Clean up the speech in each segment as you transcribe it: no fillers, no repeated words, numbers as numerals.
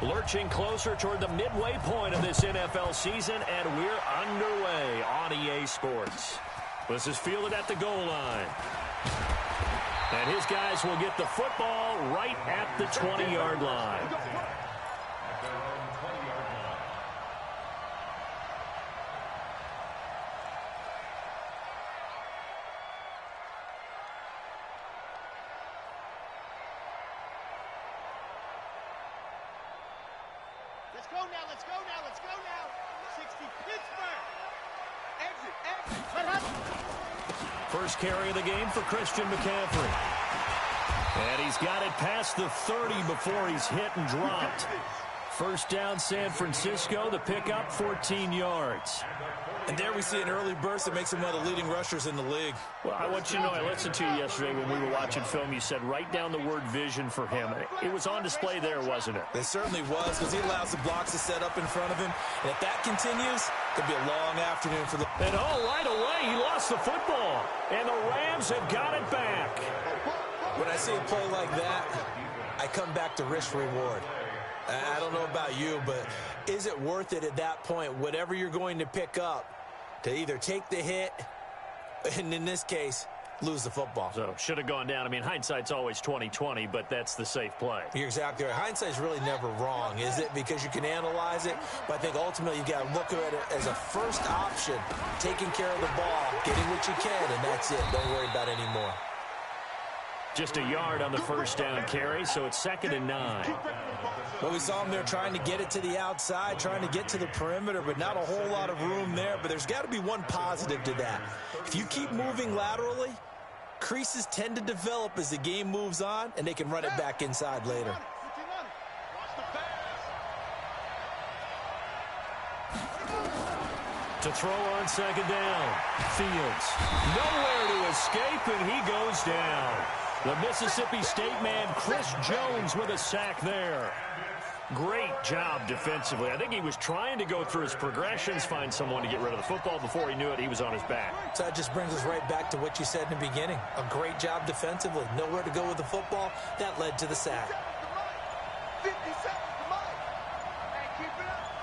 Lurching closer toward the midway point of this NFL season, and we're underway on EA Sports. This is fielded at the goal line. And his guys will get the football right at the 20-yard line. Let's go now. 60, Pittsburgh. Exit. First carry of the game for Christian McCaffrey. And he's got it past the 30 before he's hit and dropped. First down, San Francisco. The pickup, 14 yards. And there we see an early burst that makes him one of the leading rushers in the league. Well, I want you to know, I listened to you yesterday when we were watching film. You said write down the word vision for him. It was on display there, wasn't it? It certainly was, because he allows the blocks to set up in front of him. And if that continues, it could be a long afternoon for the... And right away, he lost the football. And the Rams have got it back. When I see a play like that, I come back to risk-reward. I don't know about you, but is it worth it at that point, whatever you're going to pick up, to either take the hit, and in this case, lose the football? So, should have gone down. I mean, hindsight's always 20/20, but that's the safe play. You're exactly right. Hindsight's really never wrong, is it? Because you can analyze it, but I think ultimately you got to look at it as a first option, taking care of the ball, getting what you can, and that's it. Don't worry about it anymore. Just a yard on the first down carry, so it's 2nd and 9. Well, we saw him there trying to get it to the outside, trying to get to the perimeter, but not a whole lot of room there. But there's got to be one positive to that. If you keep moving laterally, creases tend to develop as the game moves on, and they can run it back inside later. To throw on 2nd down, Fields. Nowhere to escape, and he goes down. The Mississippi State man, Chris Jones, with a sack there. Great job defensively. I think he was trying to go through his progressions, find someone to get rid of the football. Before he knew it, he was on his back. So that just brings us right back to what you said in the beginning. A great job defensively. Nowhere to go with the football. That led to the sack. 50 seconds, come on. Hey, keep it up.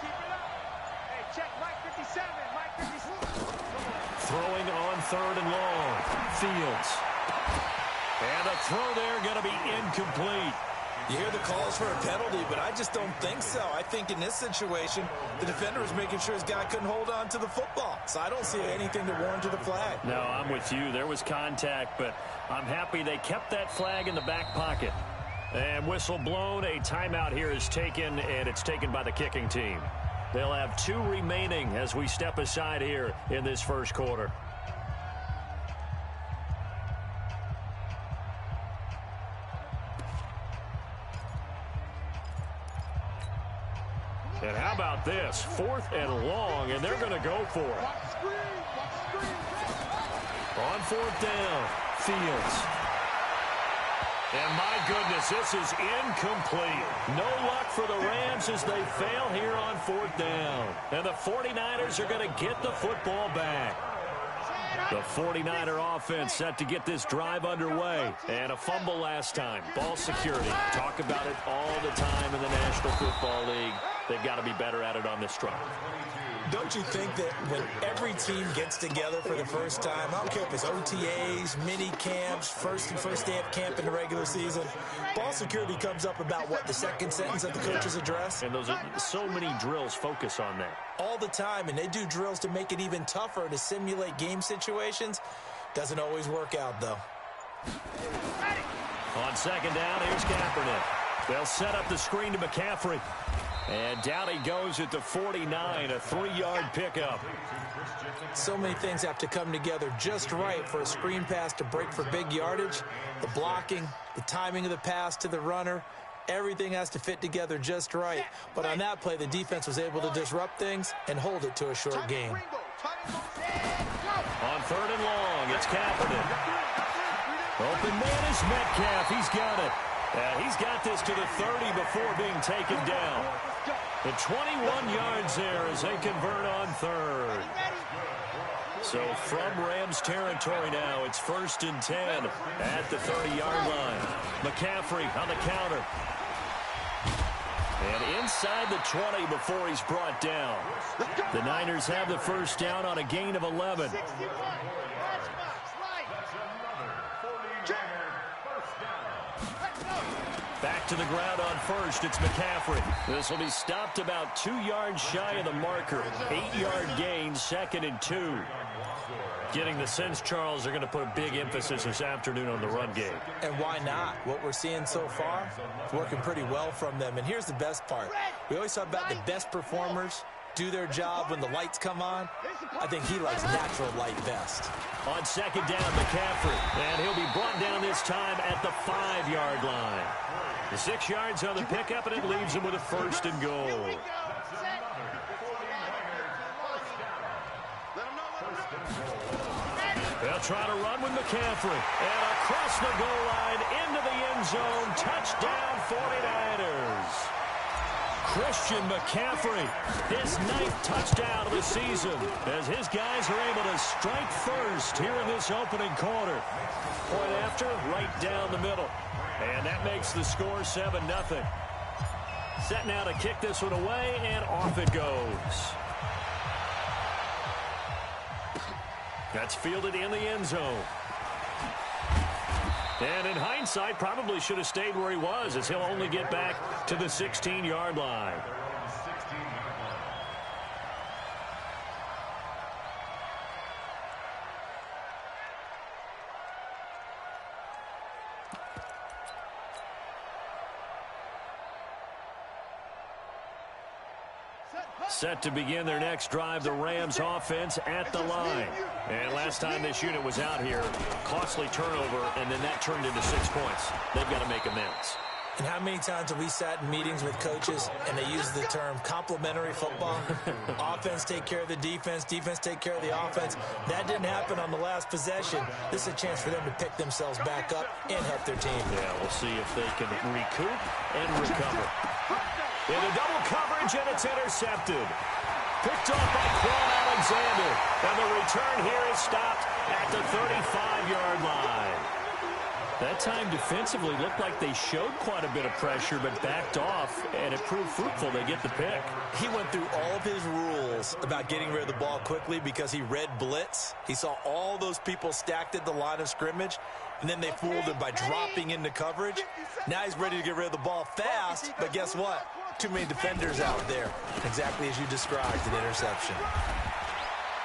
Hey, check Mike 57, Mike 57. Throwing on 3rd and long. Fields. And a throw there going to be incomplete. You hear the calls for a penalty, but I just don't think so. I think in this situation, the defender was making sure his guy couldn't hold on to the football. So I don't see anything to warrant the flag. No, I'm with you. There was contact, but I'm happy they kept that flag in the back pocket. And whistle blown. A timeout here is taken, and it's taken by the kicking team. They'll have 2 remaining as we step aside here in this first quarter. And how about this? 4th and long, and they're going to go for it. On 4th down, Fields. And my goodness, this is incomplete. No luck for the Rams as they fail here on 4th down. And the 49ers are going to get the football back. The 49er offense set to get this drive underway. And a fumble last time. Ball security. Talk about it all the time in the National Football League. They've got to be better at it on this drive. Don't you think that when every team gets together for the first time, I don't care if it's OTAs, mini camps, first day of camp in the regular season, ball security comes up about, what, the second sentence of the coach's address? And those are so many drills focus on that. All the time, and they do drills to make it even tougher to simulate game situations. Doesn't always work out, though. On 2nd down, here's Kaepernick. They'll set up the screen to McCaffrey. And down he goes at the 49, a 3-yard pickup. So many things have to come together just right for a screen pass to break for big yardage. The blocking, the timing of the pass to the runner, everything has to fit together just right. But on that play, the defense was able to disrupt things and hold it to a short game. On 3rd and long, it's Kaepernick. Open man is Metcalf. He's got it. He's got this to the 30 before being taken down. The 21 yards there as they convert on 3rd. So from Rams territory now, it's 1st and 10 at the 30-yard line. McCaffrey on the counter. And inside the 20 before he's brought down. The Niners have the first down on a gain of 11. 61. Last box, right. Back to the ground on first. It's McCaffrey. This will be stopped about 2 yards shy of the marker. 8-yard gain, 2nd and 2. Getting the sense, Charles, they're going to put a big emphasis this afternoon on the run game. And why not? What we're seeing so far is working pretty well from them. And here's the best part. We always talk about the best performers do their job when the lights come on. I think he likes natural light best. On second down, McCaffrey. And he'll be brought down this time at the 5-yard line. The 6 yards on the pickup, and it leaves him with a 1st and goal. They'll try to run with McCaffrey. And across the goal line, into the end zone. Touchdown, 49ers. Christian McCaffrey, his 9th touchdown of the season, as his guys are able to strike first here in this opening quarter. Point after, right down the middle. And that makes the score 7-0. Set now to kick this one away, and off it goes. That's fielded in the end zone. And in hindsight, probably should have stayed where he was, as he'll only get back to the 16-yard line. Set to begin their next drive, the Rams offense at the line. And last time this unit was out here, costly turnover, and then that turned into 6 points. They've got to make amends. And how many times have we sat in meetings with coaches and they use the term complementary football? Offense take care of the defense, defense take care of the offense. That didn't happen on the last possession. This is a chance for them to pick themselves back up and help their team. Yeah, we'll see if they can recoup and recover. In a double coverage, and it's intercepted. Picked off by Quan Alexander. And the return here is stopped at the 35-yard line. That time defensively looked like they showed quite a bit of pressure but backed off, and it proved fruitful. They get the pick. He went through all of his rules about getting rid of the ball quickly because he read blitz. He saw all those people stacked at the line of scrimmage, and then they fooled him by dropping into coverage. Now he's ready to get rid of the ball fast, but guess what? Too many defenders out there. Exactly as you described, an interception.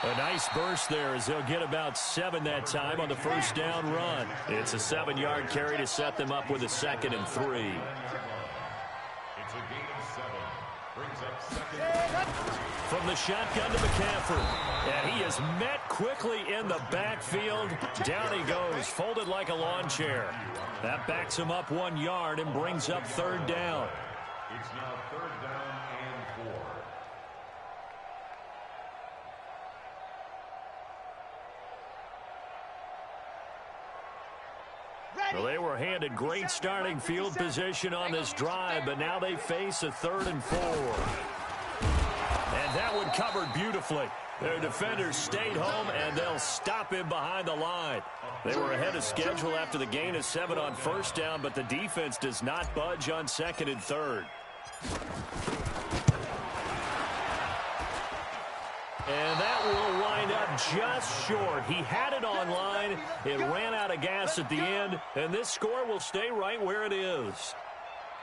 A nice burst there as they'll get about 7 that time on the first down run. It's a 7-yard carry to set them up with a 2nd and 3. It's a gain of 7. Brings up 2nd. From the shotgun to McCaffrey. And he is met quickly in the backfield. Down he goes, folded like a lawn chair. That backs him up 1 yard and brings up 3rd down. It's now 3rd down and 4. Well, they were handed great starting field position on this drive, but now they face a 3rd and 4. And that one covered beautifully. Their defenders stayed home, and they'll stop him behind the line. They were ahead of schedule after the gain of 7 on first down, but the defense does not budge on 2nd and 3rd. And that will wind up just short. He had it on line. It ran out of gas at the end, and this score will stay right where it is.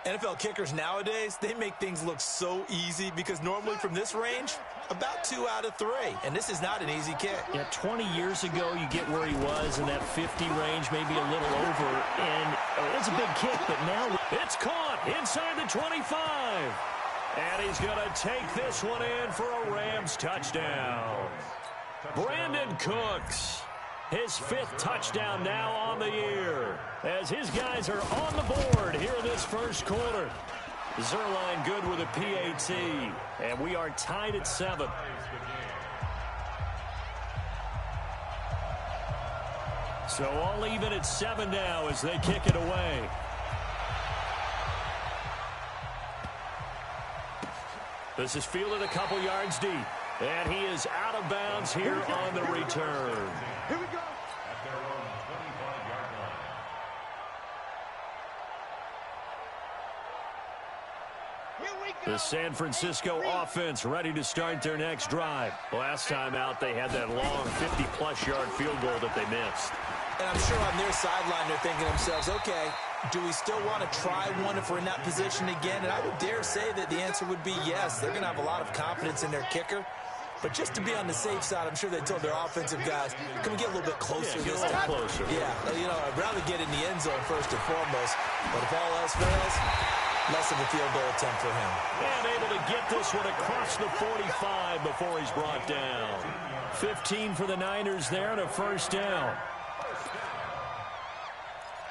NFL kickers nowadays, they make things look so easy because normally from this range, about 2 out of 3. And this is not an easy kick. Yeah, 20 years ago, you get where he was in that 50 range, maybe a little over. And it's a big kick, but now it's caught inside the 25. And he's going to take this one in for a Rams touchdown. Brandon Cooks, his 5th touchdown now on the year, as his guys are on the board here in this first quarter. Zerline good with a PAT, and we are tied at 7. So all even at 7 now as they kick it away. This is fielded a couple yards deep, and he is out of bounds here on the return. Here we go. At their own 25-yard line. Here we The San Francisco offense ready to start their next drive. Last time out, they had that long 50-plus yard field goal that they missed. And I'm sure on their sideline they're thinking to themselves, okay, do we still want to try one if we're in that position again? And I would dare say that the answer would be yes. They're going to have a lot of confidence in their kicker. But just to be on the safe side, I'm sure they told their offensive guys, can we get a little bit closer this time? Closer. Yeah, I'd rather get in the end zone first and foremost. But if all else fails, less of a field goal attempt for him. And able to get this one across the 45 before he's brought down. 15 for the Niners there and a first down.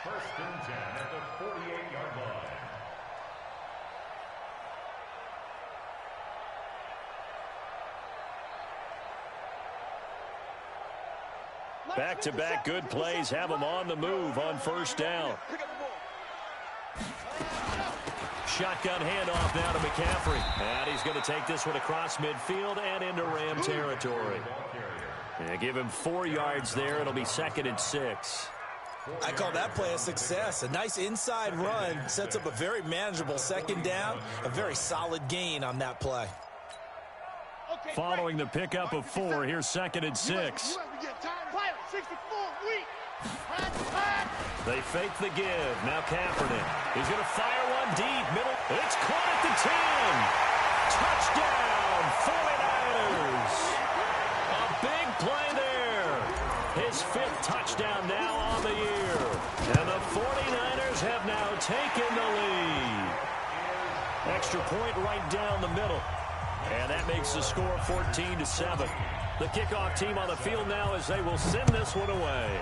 First and 10 at the 48-yard line. Back-to-back good plays have him on the move on first down. Shotgun handoff now to McCaffrey. And he's going to take this one across midfield and into Ram territory. And give him 4 yards there. It'll be 2nd and 6. I call that play a success. A nice inside run sets up a very manageable second down. A very solid gain on that play. Following the pickup of 4, here's 2nd and 6. They fake the give. Now Kaepernick. He's going to fire one deep. Middle. It's caught at the 10. Touchdown, 49ers. A big play there. His 5th touchdown now on the year. And the 49ers have now taken the lead. Extra point right down the middle. And that makes the score 14-7. The kickoff team on the field now as they will send this one away.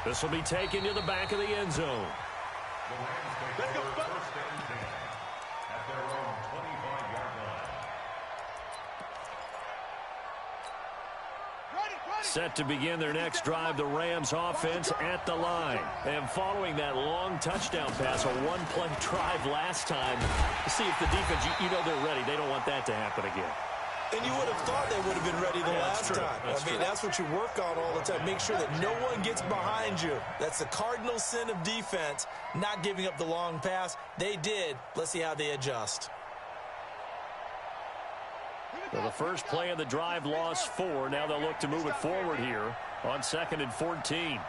This will be taken to the back of the end zone. The Rams take over first and 10 at their own 25-yard line. Set to begin their next drive, the Rams offense at the line. And following that long touchdown pass, a one-play drive last time, to see if the defense, you know they're ready. They don't want that to happen again. And you would have thought they would have been ready the last time. That's what you work on all the time. Make sure that no one gets behind you. That's the cardinal sin of defense, not giving up the long pass. They did. Let's see how they adjust. So the first play of the drive lost 4. Now they'll look to move it forward here on 2nd and 14.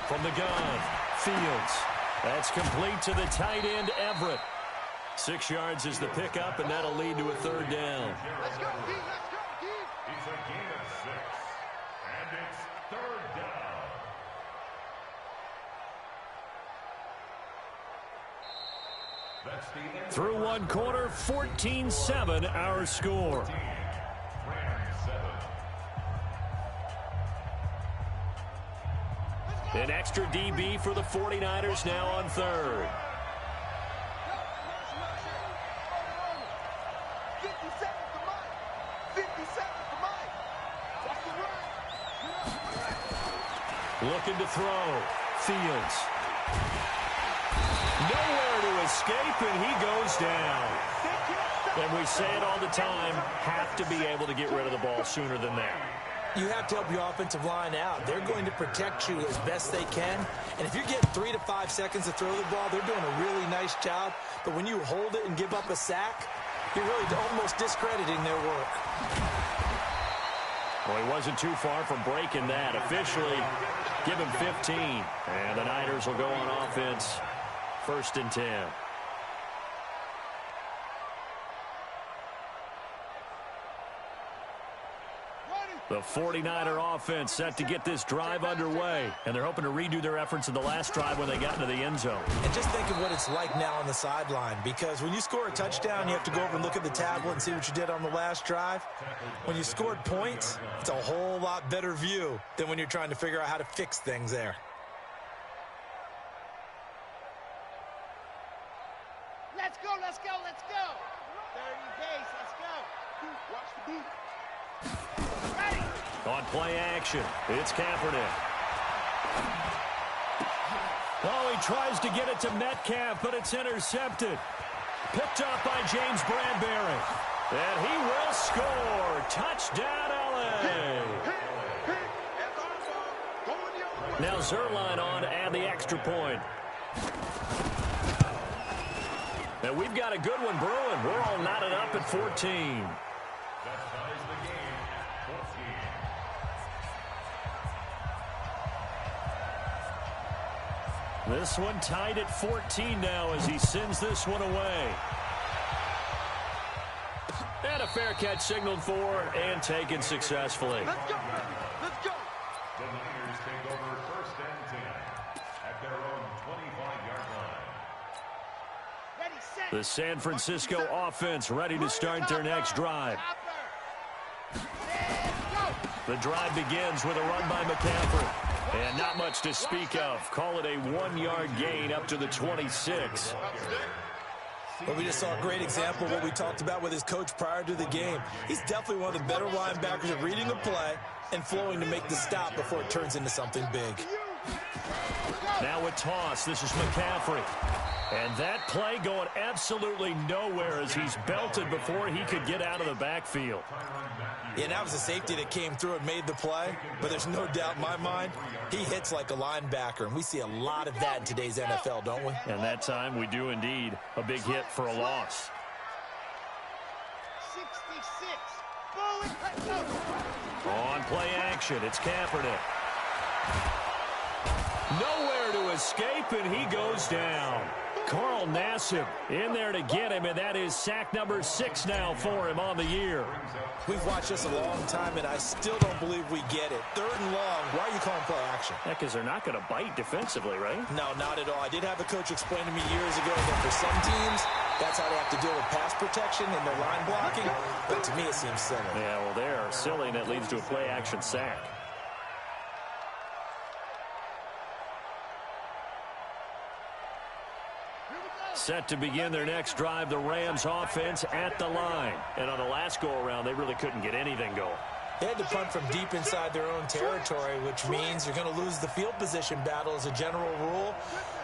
From the gun, Fields. That's complete to the tight end, Everett. 6 yards is the pickup, and that'll lead to a 3rd down. Let's go, D. Let's go, D. It's a gain of 6. And it's 3rd down. That's the end. Through one quarter, 14-7 our score. Rams 7. An extra DB for the 49ers now on 3rd. 57 for Mike. 57 for Mike. That's the run. Looking to throw. Fields. Nowhere to escape, and he goes down. And we say it all the time, have to be able to get rid of the ball sooner than that. You have to help your offensive line out. They're going to protect you as best they can. And if you're getting 3 to 5 seconds to throw the ball, they're doing a really nice job. But when you hold it and give up a sack, you're really almost discrediting their work. Well, he wasn't too far from breaking that. Officially, give him 15. And the Niners will go on offense, 1st and 10. The 49er offense set to get this drive underway. And they're hoping to redo their efforts in the last drive when they got into the end zone. And just think of what it's like now on the sideline. Because when you score a touchdown, you have to go over and look at the tablet and see what you did on the last drive. When you scored points, it's a whole lot better view than when you're trying to figure out how to fix things there. Let's go, let's go, let's go. 30 pace, let's go. Watch the beat. Ready. On play action, it's Kaepernick. Oh, he tries to get it to Metcalf, but it's intercepted. Picked up by James Bradbury. And he will score. Touchdown, L.A. That's our ball. Going the other way. Now Zerline on to add the extra point. And we've got a good one brewing. We're all knotted up at 14. That ties the game at 14. This one tied at 14 now as he sends this one away. And a fair catch signaled for and taken successfully. Let's go. Let's go. The Niners take over 1st and 10 at their own 25-yard line. Ready, set. The San Francisco offense ready to start their next drive. The drive begins with a run by McCaffrey. And not much to speak of. Call it a 1-yard gain up to the 26. Well, we just saw a great example of what we talked about with his coach prior to the game. He's definitely one of the better linebackers at reading a play and flowing to make the stop before it turns into something big. Now a toss. This is McCaffrey. And that play going absolutely nowhere as he's belted before he could get out of the backfield. Yeah, and that was a safety that came through and made the play. But there's no doubt in my mind, he hits like a linebacker. And we see a lot of that in today's NFL, don't we? And that time we do indeed. A big hit for a loss. 66. Bullet. Let's go. On play action, it's Kaepernick. Nowhere to escape, and he goes down. Carl Nassib in there to get him, and that is sack number 6 now for him on the year. We've watched this a long time, and I still don't believe we get it. 3rd and long, why are you calling play action? Yeah, because they're not going to bite defensively, right? No, not at all. I did have a coach explain to me years ago that for some teams, that's how they have to deal with pass protection and their line blocking. But to me, it seems silly. Yeah, well, they are silly, and it leads to a play action sack. Set to begin their next drive, the Rams offense at the line. And on the last go-around, they really couldn't get anything going. They had to punt from deep inside their own territory, which means you're going to lose the field position battle as a general rule.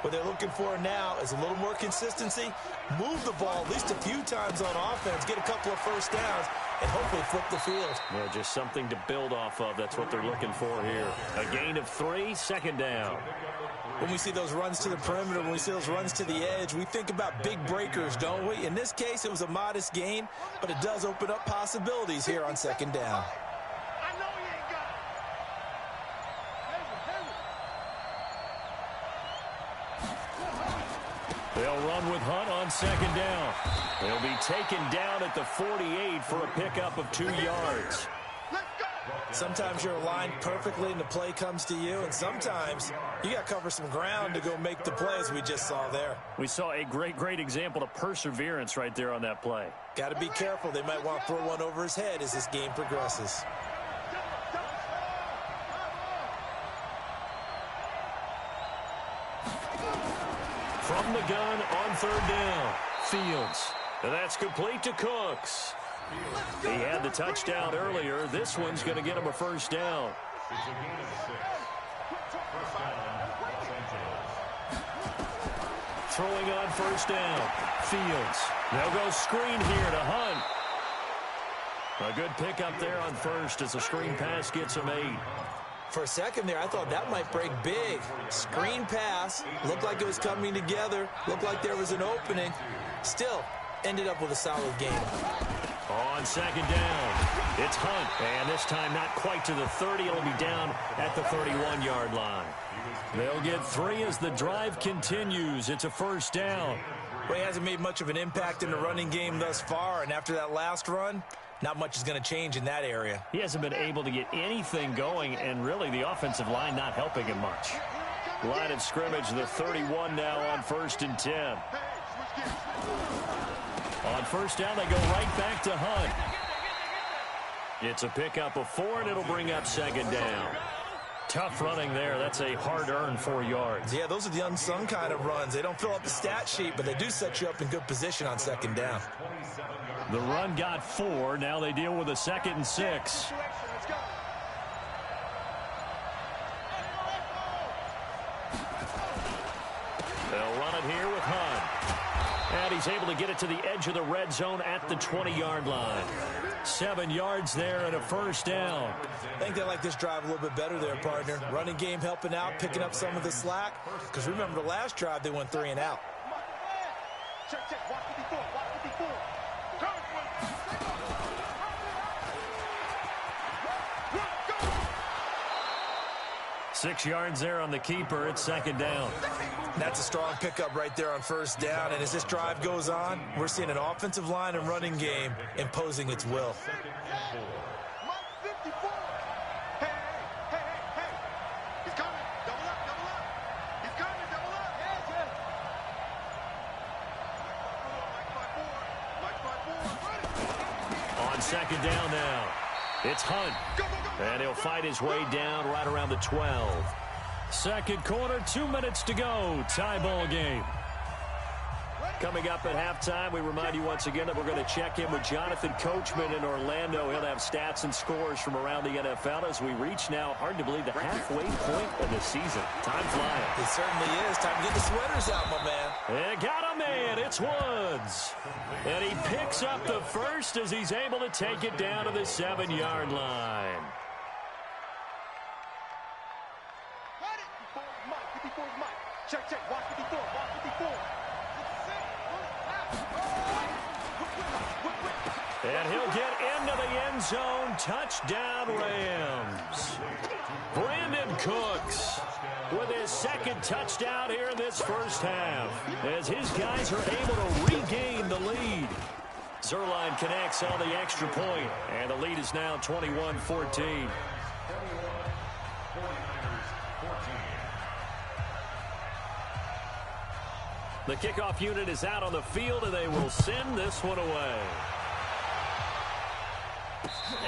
What they're looking for now is a little more consistency, move the ball at least a few times on offense, get a couple of first downs, and hopefully flip the field. Yeah, just something to build off of. That's what they're looking for here. A gain of 3, 2nd down. When we see those runs to the perimeter, when we see those runs to the edge, we think about big breakers, don't we? In this case, it was a modest gain, but it does open up possibilities here on 2nd down. I know you ain't got it. They'll run with Hunt on 2nd down. They'll be taken down at the 48 for a pickup of 2 yards. Sometimes you're aligned perfectly and the play comes to you, and sometimes you got to cover some ground to go make the play, as we just saw there. We saw a great example of perseverance right there on that play. Got to be careful. They might want to throw one over his head as this game progresses. From the gun on 3rd down, Fields. And that's complete to Cooks. He had the touchdown earlier. This one's going to get him a 1st down. It's a gain of 6. 1st down, Los Angeles. Throwing on 1st down, Fields. They'll go screen here to Hunt. A good pickup there on 1st as the screen pass gets him 8. For a second there, I thought that might break big. Screen pass, looked like it was coming together, looked like there was an opening. Still, ended up with a solid game. On 2nd down, it's Hunt, and this time not quite to the 30. It'll be down at the 31-yard line. They'll get 3 as the drive continues. It's a 1st down. Well, he hasn't made much of an impact in the running game thus far, and after that last run, not much is going to change in that area. He hasn't been able to get anything going, and really the offensive line not helping him much. Line of scrimmage, the 31 now on 1st and 10. On 1st down, they go right back to Hunt. It's a pickup of 4, and it'll bring up 2nd down. Tough running there. That's a hard-earned 4 yards. Yeah, those are the unsung kind of runs. They don't fill up the stat sheet, but they do set you up in good position on 2nd down. The run got 4. Now they deal with a 2nd and 6. They'll run it here with Hunt. And he's able to get it to the edge of the red zone at the 20-yard line. 7 yards there and a first down. I think they like this drive a little bit better there, partner. Running game helping out, picking up some of the slack. Because remember the last drive, they went 3 and out. Check, watch 54, watch 54. 6 yards there on the keeper. It's second down. That's a strong pickup right there on first down. And as this drive goes on, we're seeing an offensive line and running game imposing its will. Mike 54. Hey. He's coming. Double up. He's coming, double up. Yeah. Mike 54. On second down now, it's Hunt. And he'll fight his way down right around the 12. Second quarter, 2 minutes to go. Tie ball game. Coming up at halftime, we remind you once again that we're going to check in with Jonathan Coachman in Orlando. He'll have stats and scores from around the NFL as we reach now, hard to believe, the halfway point of the season. Time flying. It certainly is. Time to get the sweaters out, my man. And got a man. It's Woods. And he picks up the first as he's able to take it down to the 7-yard line. Check, watch 54, watch 54. And he'll get into the end zone. Touchdown, Rams. Brandon Cooks with his second touchdown here in this first half as his guys are able to regain the lead. Zerline connects on the extra point, and the lead is now 21-14. The kickoff unit is out on the field, and they will send this one away.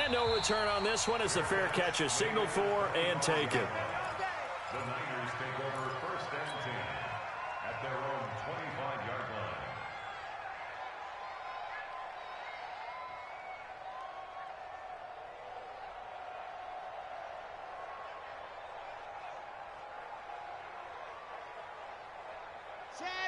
And no return on this one as the fair catch is signaled for and taken. The Niners take over first and 10 at their own 25-yard line.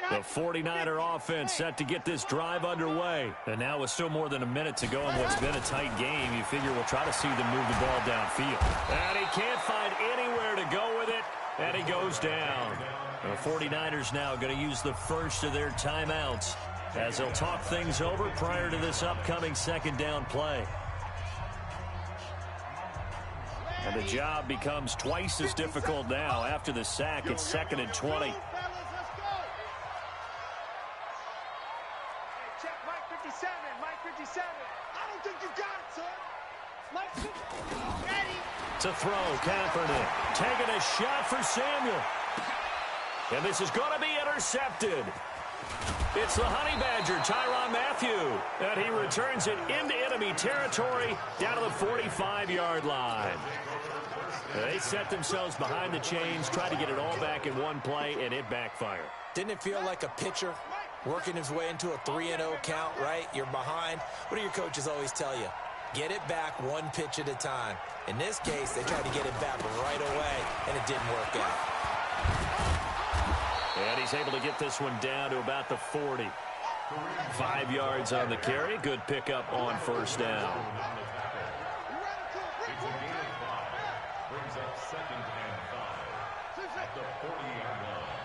The 49er offense set to get this drive underway. And now with still more than a minute to go in what's been a tight game, you figure we'll try to see them move the ball downfield. And he can't find anywhere to go with it, and he goes down. The 49ers now going to use the first of their timeouts as they'll talk things over prior to this upcoming second down play. And the job becomes twice as difficult now after the sack. It's 2nd and 20. To throw, Kaepernick taking a shot for Samuel. And this is going to be intercepted. It's the Honey Badger, Tyrann Mathieu. And he returns it into enemy territory down to the 45-yard line. They set themselves behind the chains, try to get it all back in one play, and it backfired. Didn't it feel like a pitcher working his way into a 3-0 count, right? You're behind. What do your coaches always tell you? Get it back one pitch at a time. In this case, they tried to get it back right away, and it didn't work out. And he's able to get this one down to about the 40. 5 yards on the carry. Good pickup on first down. It's a gain of 5. Brings up 2nd and 5 at the 40-yard line.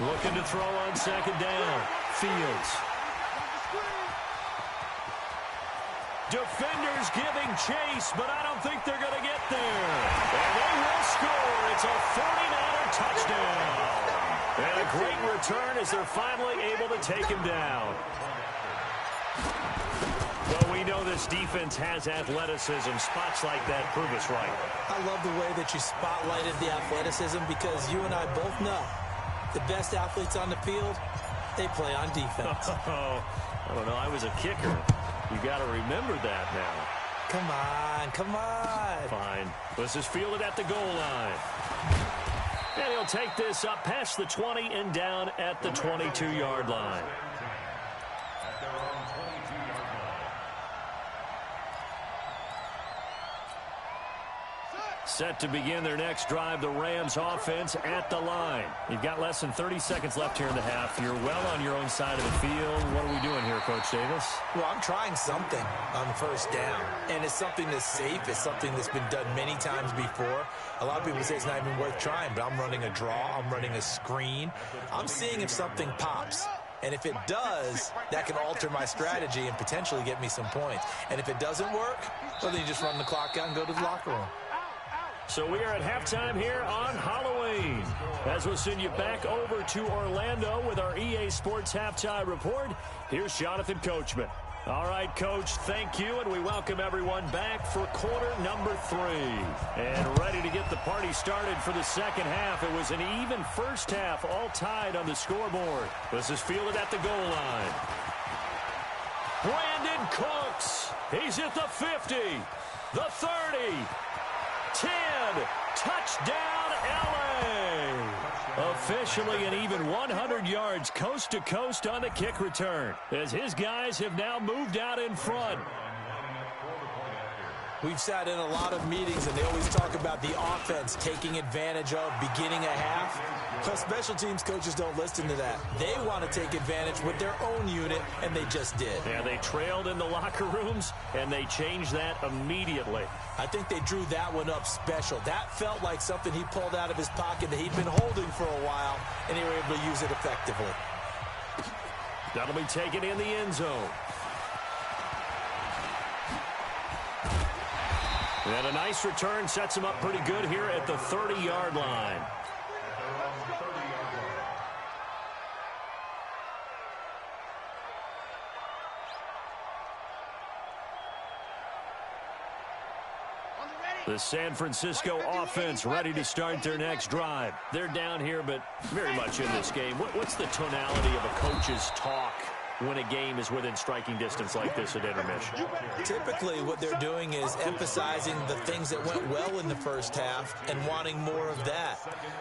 Looking to throw on second down. Fields. Defenders giving chase, but I don't think they're going to get there. And they will score. It's a 49er touchdown. And a great return as they're finally able to take him down. Well, we know this defense has athleticism. Spots like that prove us right. I love the way that you spotlighted the athleticism because you and I both know the best athletes on the field, they play on defense. Oh, I don't know. I was a kicker. You got to remember that now. Come on. Fine. Let's just field it at the goal line. And he'll take this up past the 20 and down at the 22-yard line. At their own 22-yard line. Set to begin their next drive, the Rams offense at the line. You've got less than 30 seconds left here in the half. You're well on your own side of the field. What are we doing here, Coach Davis? Well, I'm trying something on the first down, and it's something that's safe. It's something that's been done many times before. A lot of people say it's not even worth trying, but I'm running a draw. I'm running a screen. I'm seeing if something pops. And if it does, that can alter my strategy and potentially get me some points. And if it doesn't work, well, then you just run the clock out and go to the locker room. So we are at halftime here on Halloween. As we'll send you back over to Orlando with our EA Sports Halftime Report, here's Jonathan Coachman. All right, Coach, thank you, and we welcome everyone back for quarter number 3. And ready to get the party started for the second half. It was an even first half, all tied on the scoreboard. This is fielded at the goal line. Brandon Cooks. He's at the 50, the 30, 10, touchdown LA. Officially an even 100 yards coast to coast on the kick return, as his guys have now moved out in front. We've sat in a lot of meetings, and they always talk about the offense taking advantage of beginning a half. But special teams coaches don't listen to that. They want to take advantage with their own unit, and they just did. Yeah, they trailed in the locker rooms, and they changed that immediately. I think they drew that one up special. That felt like something he pulled out of his pocket that he'd been holding for a while, and they were able to use it effectively. That'll be taken in the end zone. And a nice return sets him up pretty good here at the 30-yard line. The San Francisco offense ready to start their next drive. They're down here, but very much in this game. What's the tonality of a coach's talk when a game is within striking distance like this at intermission? Typically, what they're doing is emphasizing the things that went well in the first half and wanting more of that.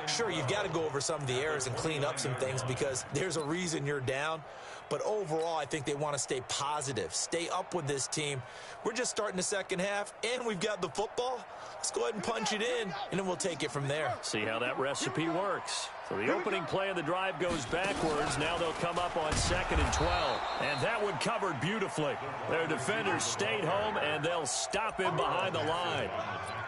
Sure, you've got to go over some of the errors and clean up some things because there's a reason you're down. But overall, I think they want to stay positive, stay up with this team. We're just starting the second half, and we've got the football. Let's go ahead and punch it in, and then we'll take it from there. See how that recipe works. So the opening play of the drive goes backwards. Now they'll come up on 2nd and 12. And that one covered beautifully. Their defenders stayed home, and they'll stop him behind the line.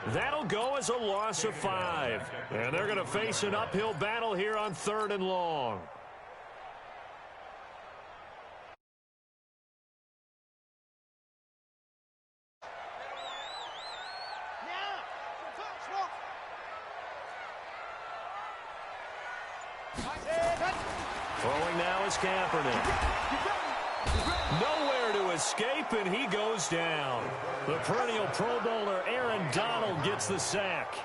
That'll go as a loss of 5. And they're going to face an uphill battle here on 3rd and long. Throwing now is Kaepernick. Nowhere to escape, and he goes down. The perennial Pro Bowler Aaron Donald gets the sack.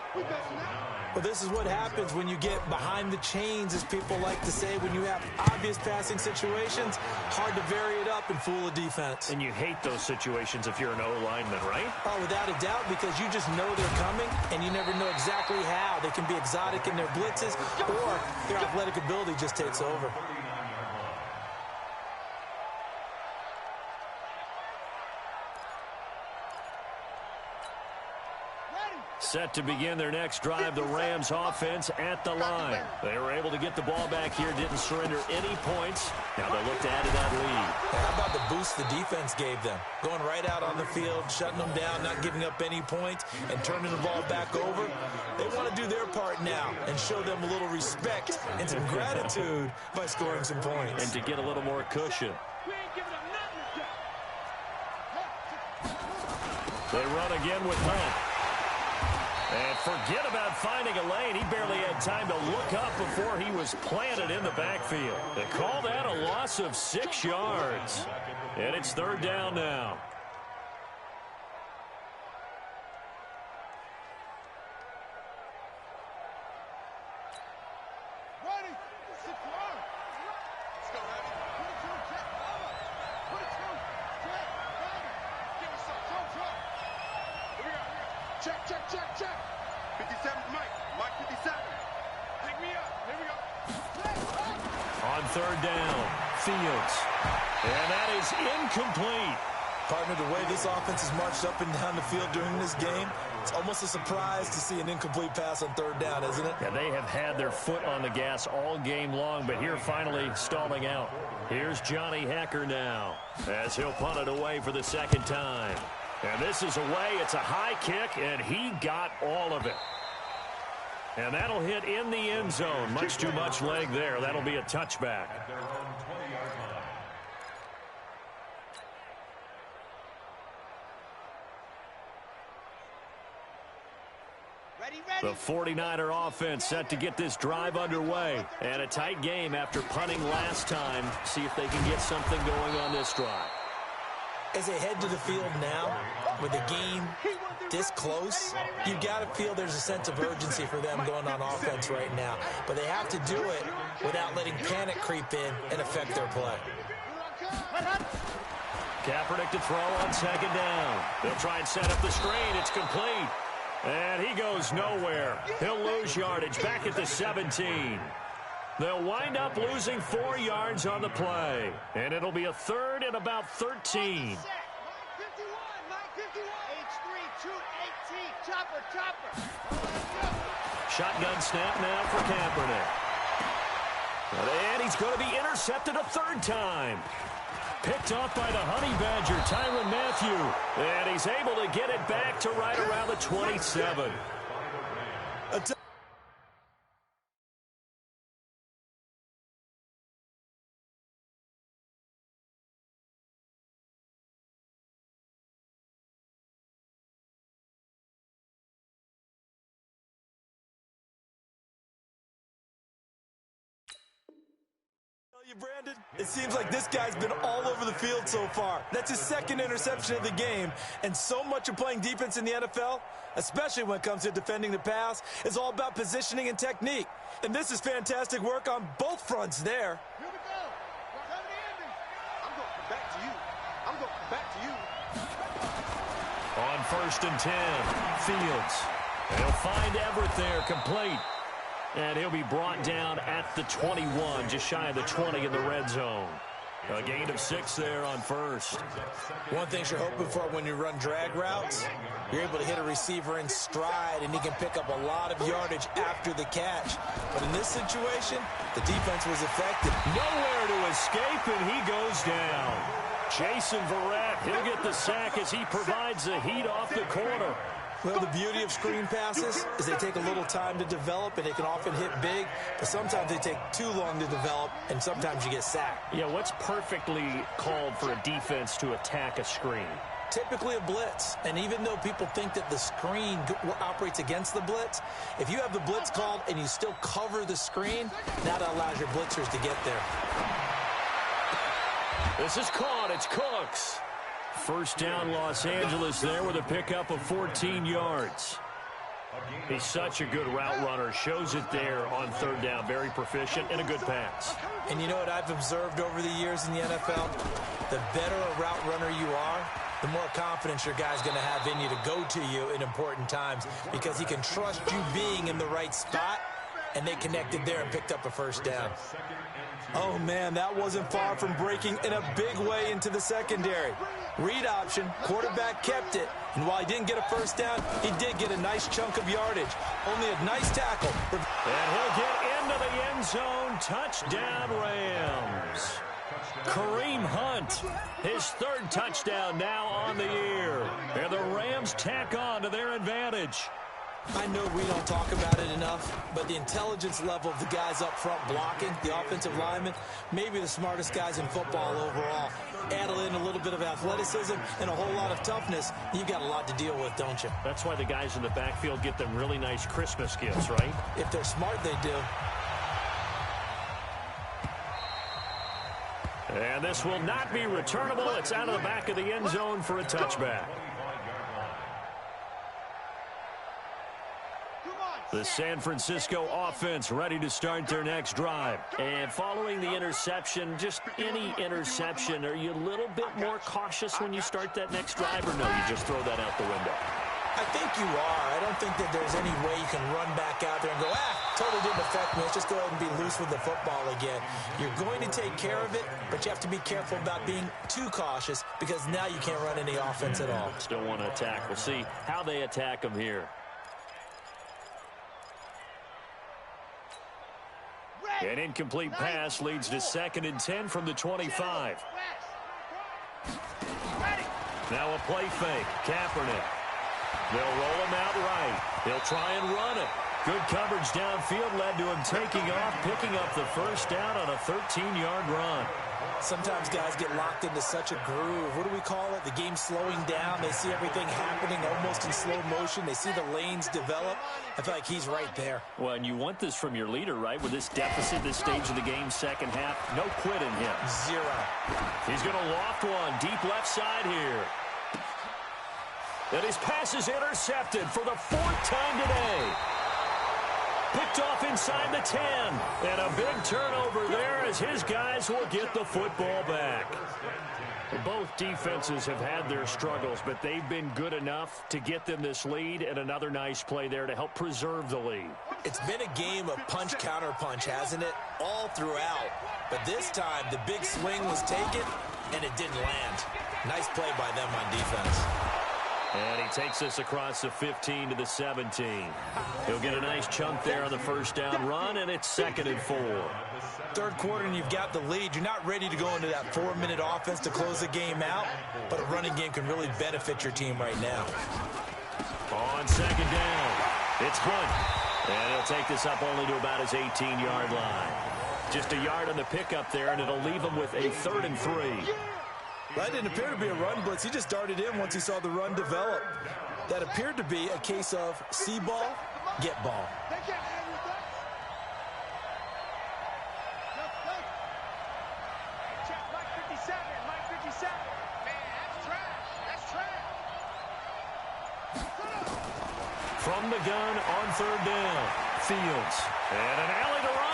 Well, this is what happens when you get behind the chains, as people like to say. When you have obvious passing situations, hard to vary it up and fool a defense. And you hate those situations if you're an O-lineman, right? Oh, without a doubt, because you just know they're coming, and you never know exactly how. They can be exotic in their blitzes, or their athletic ability just takes over. Set to begin their next drive, the Rams offense at the line. They were able to get the ball back here, didn't surrender any points. Now they'll look to add to that lead. How about the boost the defense gave them? Going right out on the field, shutting them down, not giving up any points, and turning the ball back over. They want to do their part now and show them a little respect and some gratitude by scoring some points. And to get a little more cushion. They run again with Hunt. And forget about finding a lane. He barely had time to look up before he was planted in the backfield. They call that a loss of 6 yards. And it's 3rd down now. Check. 57, Mike 57. Pick me up. Here we go. On 3rd down, Fields. And that is incomplete. Partner, the way this offense has marched up and down the field during this game, It's almost a surprise to see an incomplete pass on third down, isn't it? Yeah, they have had their foot on the gas all game long, but here finally stalling out. Here's Johnny Hekker now as he'll punt it away for the second time. And this is away. It's a high kick, and he got all of it. And that'll hit in the end zone. Much too much leg there. That'll be a touchback. The 49er offense set to get this drive underway. And a tight game after punting last time. See if they can get something going on this drive. As they head to the field now, with the game this close, you've got to feel there's a sense of urgency for them going on offense right now. But they have to do it without letting panic creep in and affect their play. Kaepernick to throw on second down. They'll try and set up the screen. It's complete. And he goes nowhere. He'll lose yardage back at the 17. They'll wind up losing 4 yards on the play. And it'll be a third and about 13. Shotgun snap now for Kaepernick. And he's going to be intercepted a third time. Picked off by the Honey Badger, Tyrann Mathieu. And he's able to get it back to right around the 27. Brandon, it seems like this guy's been all over the field so far. That's his second interception of the game, and so much of playing defense in the NFL, especially when it comes to defending the pass, is all about positioning and technique. And this is fantastic work on both fronts there. Here we go. Come to the ending. I'm going back to you. I'm going back to you. On 1st and 10, Fields. He'll find Everett there, complete. And he'll be brought down at the 21, just shy of the 20 in the red zone. A gain of 6 there on first. One thing you're hoping for when you run drag routes, you're able to hit a receiver in stride, and he can pick up a lot of yardage after the catch. But in this situation, the defense was effective. Nowhere to escape, and he goes down. Jason Verrett, he'll get the sack as he provides the heat off the corner. Well, the beauty of screen passes is they take a little time to develop, and they can often hit big, but sometimes they take too long to develop, and sometimes you get sacked. Yeah, what's perfectly called for a defense to attack a screen? Typically a blitz, and even though people think that the screen operates against the blitz, if you have the blitz called and you still cover the screen, that allows your blitzers to get there. This is caught. It's Cooks. First down, Los Angeles there with a pickup of 14 yards. He's such a good route runner. Shows it there on third down. Very proficient and a good pass. And you know what I've observed over the years in the NFL? The better a route runner you are, the more confidence your guy's going to have in you to go to you in important times, because he can trust you being in the right spot, and they connected there and picked up a first down. Oh, man, that wasn't far from breaking in a big way into the secondary. Read option, quarterback kept it, and while he didn't get a first down, he did get a nice chunk of yardage. Only a nice tackle. And he'll get into the end zone. Touchdown, Rams. Kareem Hunt, his third touchdown now on the year. And the Rams tack on to their advantage. I know we don't talk about it enough, but the intelligence level of the guys up front blocking, the offensive linemen, maybe the smartest guys in football overall. Add in a little bit of athleticism and a whole lot of toughness, you've got a lot to deal with, don't you? That's why the guys in the backfield get them really nice Christmas gifts, right? If they're smart, they do. And this will not be returnable. It's out of the back of the end zone for a touchback. The San Francisco offense ready to start their next drive. And following the interception, just any interception, are you a little bit more cautious when you start that next drive, or no, you just throw that out the window? I think you are. I don't think that there's any way you can run back out there and go, totally didn't affect me. Let's just go ahead and be loose with the football again. You're going to take care of it, but you have to be careful about being too cautious because now you can't run any offense at all. Still want to attack. We'll see how they attack them here. An incomplete pass leads to 2nd and 10 from the 25. Now a play fake. Kaepernick. They'll roll him out right. He'll try and run it. Good coverage downfield led to him taking off, picking up the first down on a 13-yard run. Sometimes guys get locked into such a groove. What do we call it? The game's slowing down. They see everything happening almost in slow motion. They see the lanes develop. I feel like he's right there. Well, and you want this from your leader, right? With this deficit, this stage of the game, second half, no quit in him. Zero. He's going to loft one deep left side here. And his pass is intercepted for the 4th time today. Picked off inside the 10. And a big turnover there as his guys will get the football back. Both defenses have had their struggles, but they've been good enough to get them this lead, and another nice play there to help preserve the lead. It's been a game of punch-counter-punch, hasn't it? All throughout. But this time, the big swing was taken, and it didn't land. Nice play by them on defense. And he takes us across the 15 to the 17. He'll get a nice chunk there on the first down run, and it's 2nd and 4. Third quarter, and you've got the lead. You're not ready to go into that 4-minute offense to close the game out, but a running game can really benefit your team right now. On 2nd down, it's Hunt. And he'll take this up only to about his 18-yard line. Just a yard on the pickup there, and it'll leave him with a 3rd and 3. That didn't appear to be a run blitz. He just darted in once he saw the run develop. That appeared to be a case of see ball, get ball. Check Mike 57, Mike 57. Man, that's trash. That's trash. From the gun on 3rd down, Fields. And an alley to run.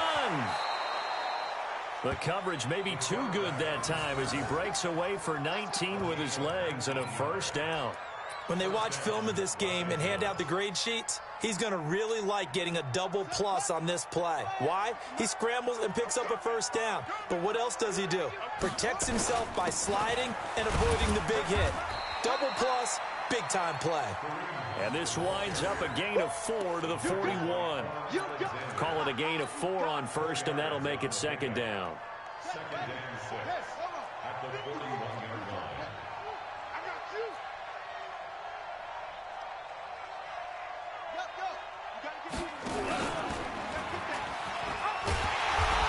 The coverage may be too good that time as he breaks away for 19 with his legs and a first down. When they watch film of this game and hand out the grade sheets, he's going to really like getting a double plus on this play. Why? He scrambles and picks up a first down. But what else does he do? Protects himself by sliding and avoiding the big hit. Double plus, big-time play. And this winds up a gain of 4 to the 41. Call it a gain of 4 on first, and that'll make it 2nd down. 2nd and 6 at the 41-yard line.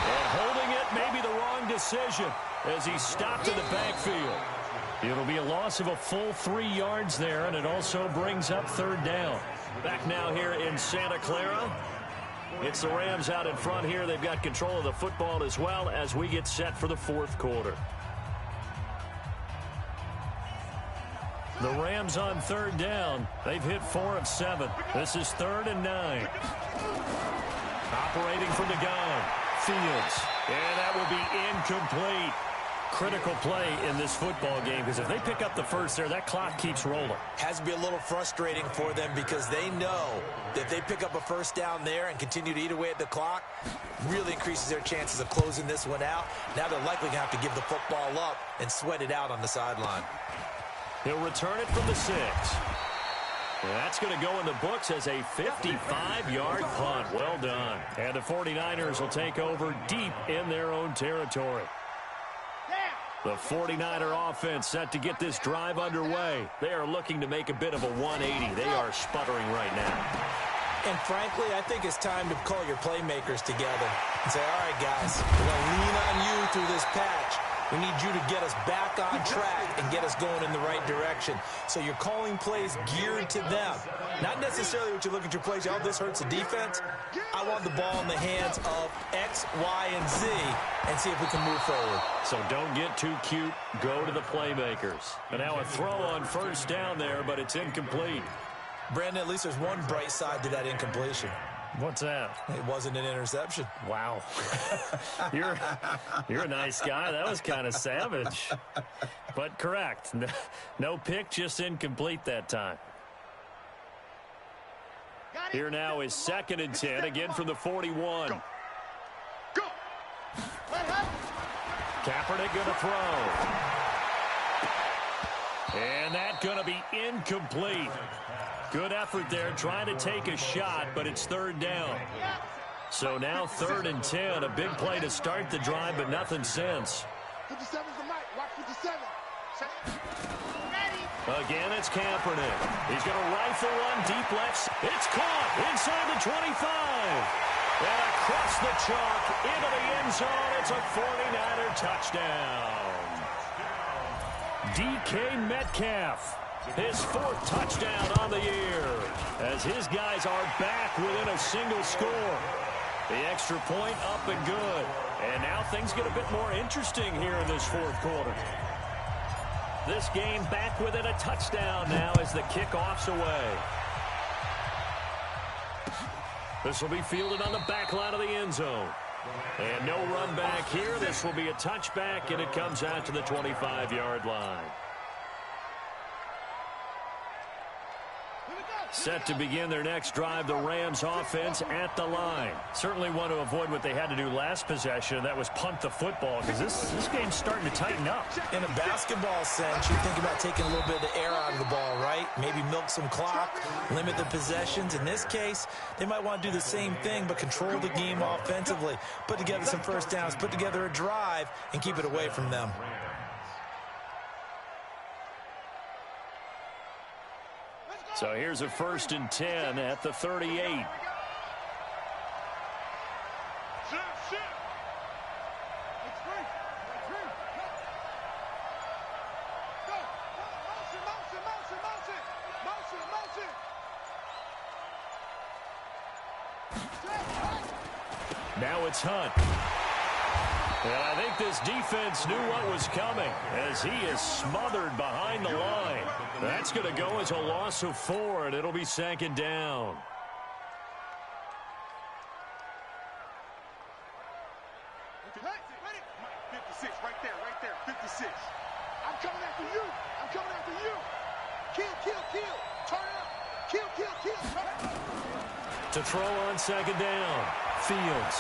And holding it may be the wrong decision as he stopped in the backfield. It'll be a loss of a full 3 yards there, and it also brings up 3rd down. Back now here in Santa Clara. It's the Rams out in front here. They've got control of the football as well as we get set for the 4th quarter. The Rams on 3rd down. They've hit 4 of 7. This is 3rd and 9. Operating from the gun. Fields. And that will be incomplete. Critical play in this football game because if they pick up the first there, that clock keeps rolling. Has to be a little frustrating for them because they know that if they pick up a first down there and continue to eat away at the clock, really increases their chances of closing this one out. Now they're likely going to have to give the football up and sweat it out on the sideline. He'll return it from the 6. That's going to go in the books as a 55-yard punt. Well done. And the 49ers will take over deep in their own territory. The 49er offense set to get this drive underway. They are looking to make a bit of a 180. They are sputtering right now. And frankly, I think it's time to call your playmakers together and say, all right, guys, we're going to lean on you through this patch. We need you to get us back on track and get us going in the right direction. So you're calling plays geared to them. Not necessarily what you look at your plays, oh, this hurts the defense. I want the ball in the hands of X, Y, and Z and see if we can move forward. So don't get too cute. Go to the playmakers. And now a throw on first down there, but it's incomplete. Brandon, at least there's one bright side to that incompletion. What's that? It wasn't an interception. Wow. You're a nice guy. That was kind of savage. But correct. No pick, just incomplete that time. Got Here now is 2nd and 10, again from the 41. Go. Kaepernick going to throw. And that's going to be incomplete. Good effort there trying to take a shot, but it's 3rd down. So now 3rd and 10, a big play to start the drive, but nothing since. 57's the mic. Watch 57. Again, it's Kaepernick. He's going to rifle one deep left. It's caught inside the 25. And across the chalk into the end zone. It's a 49er touchdown. DK Metcalf, his 4th touchdown on the year, as his guys are back within a single score. The extra point up and good. And now things get a bit more interesting here in this 4th quarter. This game back within a touchdown now as the kickoff's away. This will be fielded on the back line of the end zone. And no run back here. This will be a touchback, and it comes out to the 25-yard line. Set to begin their next drive, the Rams offense at the line. Certainly want to avoid what they had to do last possession. That was punt the football, because this game's starting to tighten up. In a basketball sense, you think about taking a little bit of the air out of the ball, right? Maybe milk some clock, limit the possessions. In this case, they might want to do the same thing, but control the game offensively. Put together some first downs, put together a drive, and keep it away from them. So here's a 1st and 10 at the 38. Now it's Hunt. And I think this defense knew what was coming as he is smothered behind the line. That's going to go as a loss of 4, and it'll be 2nd down. Hey, 56, right there, 56. I'm coming after you. Kill. Turn it up. Kill. Turn it up. To throw on 2nd down, Fields.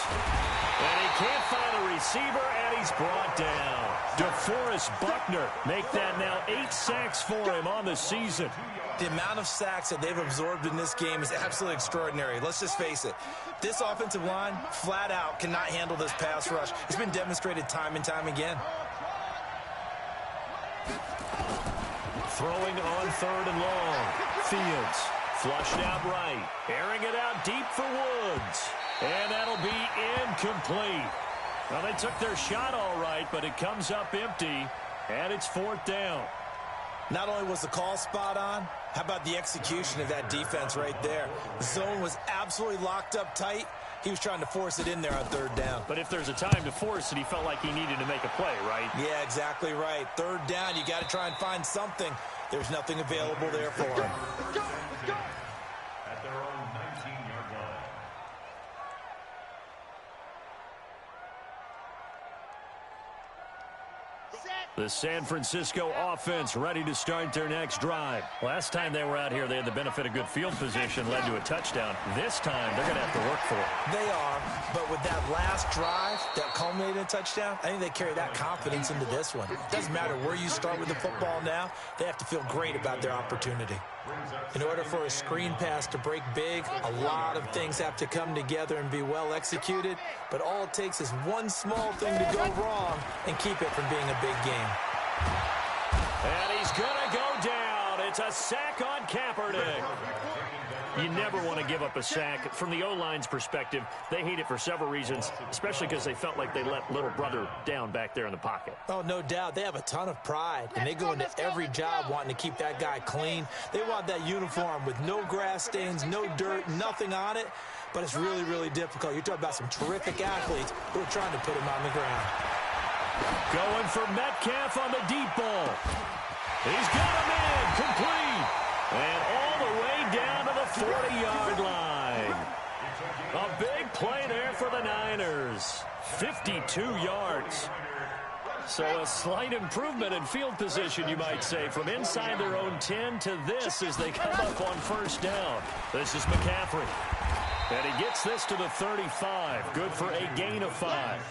And he can't find a receiver, and he's brought down. DeForest Buckner make that now 8 sacks for him on the season. The amount of sacks that they've absorbed in this game is absolutely extraordinary. Let's just face it. This offensive line, flat out, cannot handle this pass rush. It's been demonstrated time and time again. Throwing on 3rd and long. Fields flushed out right. Airing it out deep for Woods. And that'll be incomplete. Well, they took their shot all right, but it comes up empty, and it's 4th down. Not only was the call spot on, how about the execution of that defense right there? The zone was absolutely locked up tight. He was trying to force it in there on 3rd down. But if there's a time to force it, he felt like he needed to make a play, right? Yeah, exactly right. 3rd down, you got to try and find something. There's nothing available there for him. Let's go. At their own 19-yard line. The San Francisco offense ready to start their next drive. Last time they were out here, they had the benefit of good field position, led to a touchdown. This time, they're going to have to work for it. They are, but with that last drive that culminated in a touchdown, I think they carry that confidence into this one. It doesn't matter where you start with the football now, they have to feel great about their opportunity. In order for a screen pass to break big, a lot of things have to come together and be well executed, but all it takes is one small thing to go wrong and keep it from being a big game. And he's going to go down. It's a sack on Kaepernick. You never want to give up a sack. From the O-line's perspective, they hate it for several reasons, especially because they felt like they let little brother down back there in the pocket. Oh, no doubt. They have a ton of pride, and they go into every job wanting to keep that guy clean. They want that uniform with no grass stains, no dirt, nothing on it, but it's really, really difficult. You're talking about some terrific athletes who are trying to put him on the ground. Going for Metcalf on the deep ball. He's got him in, complete, and all the way down to the 40-yard line. A big play there for the Niners. 52 yards. So a slight improvement in field position, you might say, from inside their own 10 to this as they come up on first down. This is McCaffrey. And he gets this to the 35. Good for a gain of 5.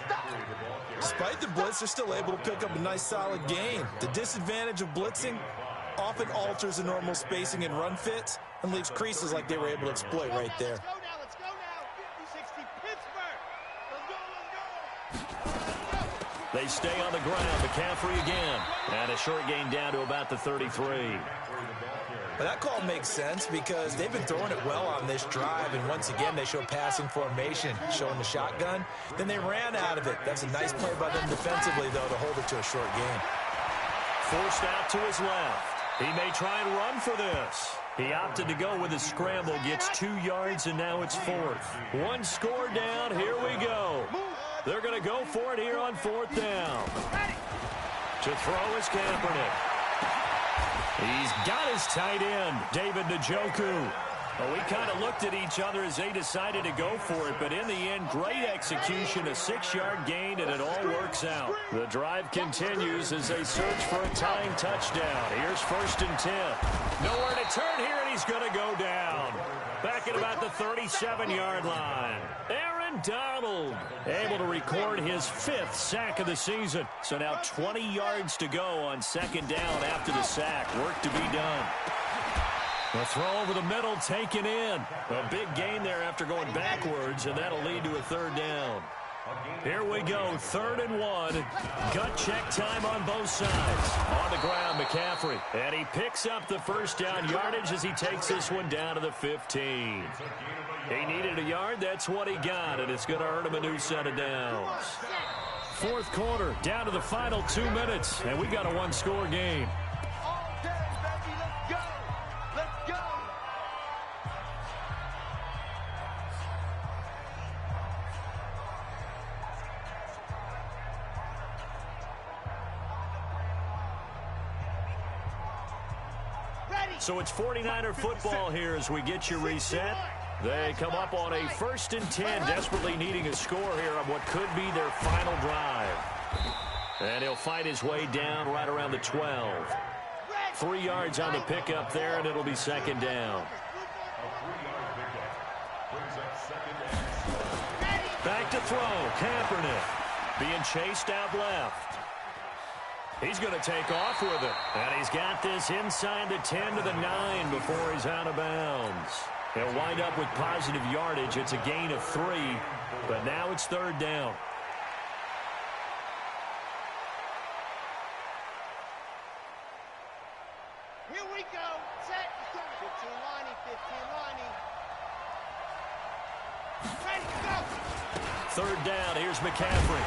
Despite the blitz, they're still able to pick up a nice solid gain. The disadvantage of blitzing often alters the normal spacing and run fits and leaves creases like they were able to exploit right there. Let's go now. 50-60 Pittsburgh. Let's go. They stay on the ground. McCaffrey again. And a short gain down to about the 33. But that call makes sense because they've been throwing it well on this drive, and once again they show passing formation, showing the shotgun. Then they ran out of it. That's a nice play by them defensively, though, to hold it to a short gain. Forced out to his left. He may try and run for this. He opted to go with a scramble, gets 2 yards, and now it's 4th. 1 score down. Here we go. They're going to go for it here on 4th down. To throw is Kaepernick. He's got his tight end, David Njoku. Well, we kind of looked at each other as they decided to go for it, but in the end, great execution, a 6-yard gain, and it all works out. The drive continues as they search for a tying touchdown. Here's 1st and 10. Nowhere to turn here, and he's going to go down. Back at about the 37-yard line. Aaron Donald able to record his 5th sack of the season. So now 20 yards to go on 2nd down after the sack. Work to be done. The throw over the middle taken in. A big gain there after going backwards, and that'll lead to a 3rd down. Here we go, 3rd and 1. Gut check time on both sides. On the ground, McCaffrey. And he picks up the 1st down yardage as he takes this one down to the 15. He needed a yard. That's what he got, and it's going to earn him a new set of downs. 4th quarter, down to the final 2 minutes, and we got a 1-score game. All day, baby. Let's go. Let's go. So it's 49er football here as we get you reset. They come up on a 1st and 10, desperately needing a score here on what could be their final drive. And he'll fight his way down right around the 12. 3 yards on the pickup there, and it'll be 2nd down. Back to throw, Kaepernick being chased out left. He's going to take off with it. And he's got this inside the 10 to the 9 before he's out of bounds. He'll wind up with positive yardage. It's a gain of 3, but now it's 3rd down. Here we go. Set. 15 liney, 15 liney. Ready to go. 3rd down. Here's McCaffrey.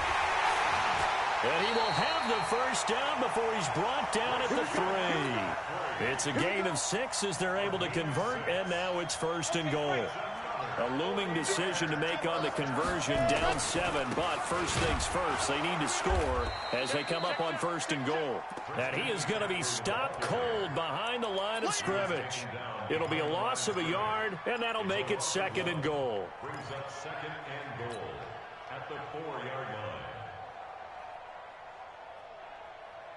And he will have the 1st down before he's brought down at the 3. It's a gain of 6 as they're able to convert, and now it's 1st and goal. A looming decision to make on the conversion, down 7, but first things first, they need to score as they come up on 1st and goal. And he is going to be stopped cold behind the line of scrimmage. It'll be a loss of a yard, and that'll make it 2nd and goal. Brings up 2nd and goal at the 4-yard line.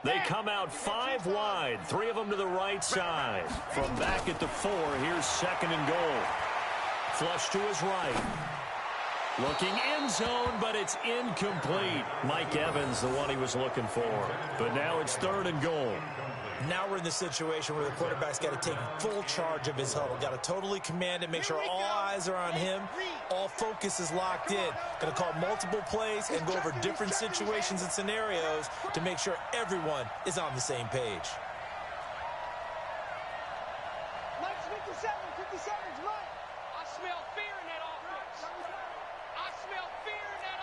They come out 5 wide, 3 of them to the right side. From back at the 4, here's 2nd and goal. Flush to his right. Looking end zone, but it's incomplete. Mike Evans, the one he was looking for. But now it's 3rd and goal. Now we're in the situation where the quarterback's got to take full charge of his huddle. Got to totally command it, make sure all eyes are on him. All focus is locked in. Going to call multiple plays and go over different situations and scenarios to make sure everyone is on the same page. Mike's 57. 57's Mike. I smell fear in that offense. I smell fear in that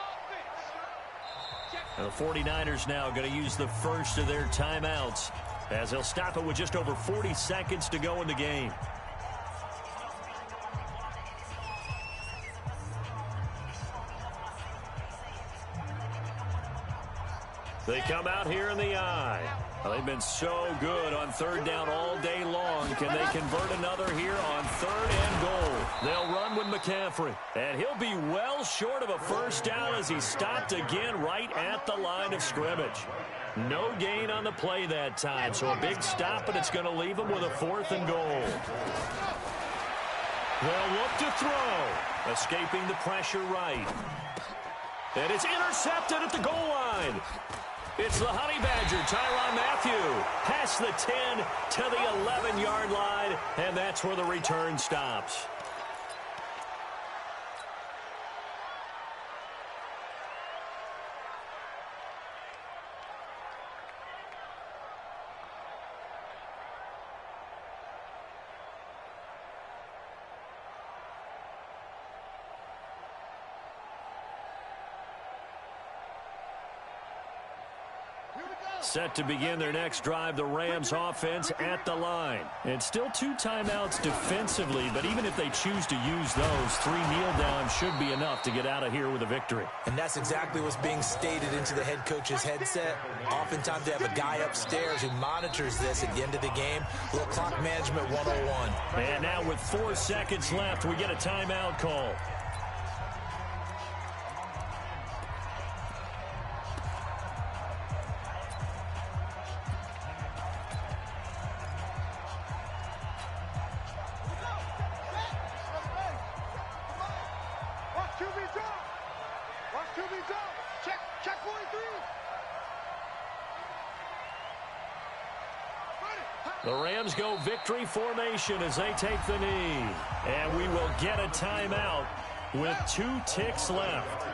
offense. The 49ers now going to use the first of their timeouts as they'll stop it with just over 40 seconds to go in the game. They come out here in the eye. Well, they've been so good on third down all day long. Can they convert another here on third and goal? They'll run with McCaffrey. And he'll be well short of a first down as he stopped again right at the line of scrimmage. No gain on the play that time. So a big stop, but it's going to leave him with a 4th and goal. They'll look to throw. Escaping the pressure right. And it's intercepted at the goal line. It's the Honey Badger, Tyrann Mathieu, past the 10 to the 11-yard line, and that's where the return stops. Set to begin their next drive, the Rams offense at the line. And still 2 timeouts defensively, but even if they choose to use those, 3 kneel downs should be enough to get out of here with a victory. And that's exactly what's being stated into the head coach's headset. Oftentimes they have a guy upstairs who monitors this at the end of the game. A little clock management 101. And now with 4 seconds left, we get a timeout call. The Rams go victory formation as they take the knee. And we will get a timeout with 2 ticks left.